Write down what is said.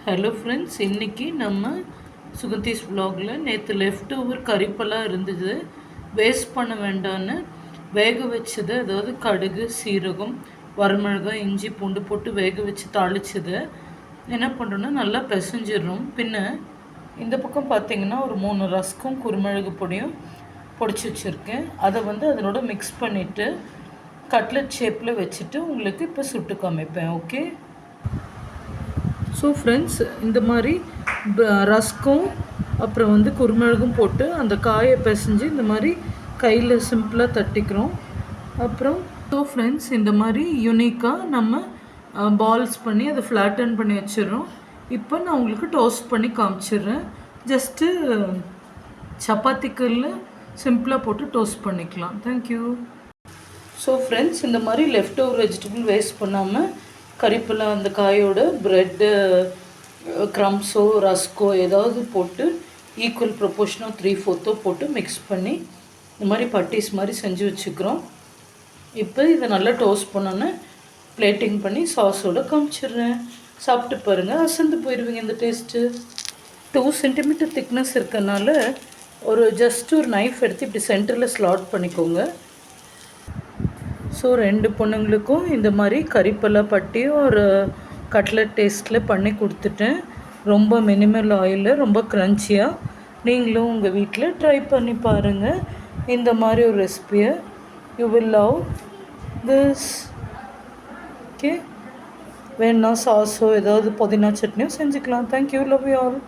Hello friends, இன்றைக்கி நம்ம சுகந்தீஸ் வ்ளாகில் நேற்று லெஃப்ட் ஓவர் கறிப்பெல்லாம் இருந்தது, வேஸ்ட் பண்ண வேண்டான்னு வேக வச்சது. அதாவது கடுகு, சீரகம், வரமிளகாய், இஞ்சி, பூண்டு போட்டு வேக வச்சு தாளித்ததை என்ன பண்ணுறோன்னா நல்லா பிசைஞ்சிடுறோம். பின்ன இந்த பக்கம் பார்த்திங்கன்னா ஒரு 3 ரஸ்க்கும் குருமிளகு பொடியும் பொடிச்சு வச்சுருக்கேன். அதை அதனோட மிக்ஸ் பண்ணிவிட்டு கட்லெட் ஷேப்பில் வச்சுட்டு உங்களுக்கு இப்போ சுட்டு காமிப்பேன். ஓகே. ஸோ ஃப்ரெண்ட்ஸ், இந்த மாதிரி ரஸ்க்கும் அப்புறம் குருமிளகும் போட்டு அந்த காயை பிசைஞ்சு இந்த மாதிரி கையில் சிம்பிளாக தட்டிக்கிறோம். அப்புறம் ஸோ ஃப்ரெண்ட்ஸ், இந்த மாதிரி யூனிக்காக நம்ம பால்ஸ் பண்ணி அதை ஃப்ளாட்டன் பண்ணி வச்சிடுறோம். இப்போ நான் உங்களுக்கு டோஸ்ட் பண்ணி காமிச்சிடுறேன். ஜஸ்ட்டு சப்பாத்திக்கல்ல சிம்பிளாக போட்டு டோஸ்ட் பண்ணிக்கலாம். தேங்க்யூ. ஸோ ஃப்ரெண்ட்ஸ், இந்த மாதிரி லெஃப்ட் ஓவர் வெஜிடபிள் வேஸ்ட் பண்ணாமல் கறிப்பெல்லாம் அந்த காயோட ப்ரெட்டு, க்ரம்ஸோ, ரஸ்கோ ஏதாவது போட்டு ஈக்குவல் ப்ரொப்போர்ஷனோ 3/4 போட்டு மிக்ஸ் பண்ணி இந்த மாதிரி பட்டீஸ் மாதிரி செஞ்சு வச்சுக்கிறோம். இப்போ இதை நல்லா டோஸ்ட் பண்ணோன்னே பிளேட்டிங் பண்ணி சாஸோடு காமிச்சிடுறேன். சாப்பிட்டு பாருங்கள், அசந்து போயிடுவீங்க. இந்த டேஸ்ட்டு 2 சென்டிமீட்டர் திக்னஸ் இருக்கனால ஜஸ்ட் ஒரு நைஃப் எடுத்து இப்படி சென்டரில் ஸ்லாட் பண்ணிக்கோங்க. ஸோ 2 பொண்ணுங்களுக்கும் இந்த மாதிரி கறிப்பெல்லாம் பட்டி ஒரு கட்லட் டேஸ்ட்டில் பண்ணி கொடுத்துட்டேன். ரொம்ப மினிமல் ஆயிலில் ரொம்ப க்ரன்ச்சியாக. நீங்களும் உங்கள் வீட்டில் ட்ரை பண்ணி பாருங்கள் இந்த மாதிரி ஒரு ரெசிபியை. You will love this. Okay. வேணா சாஸோ ஏதாவது புதினா சட்னியோ செஞ்சுக்கலாம். தேங்க்யூ. Love you all.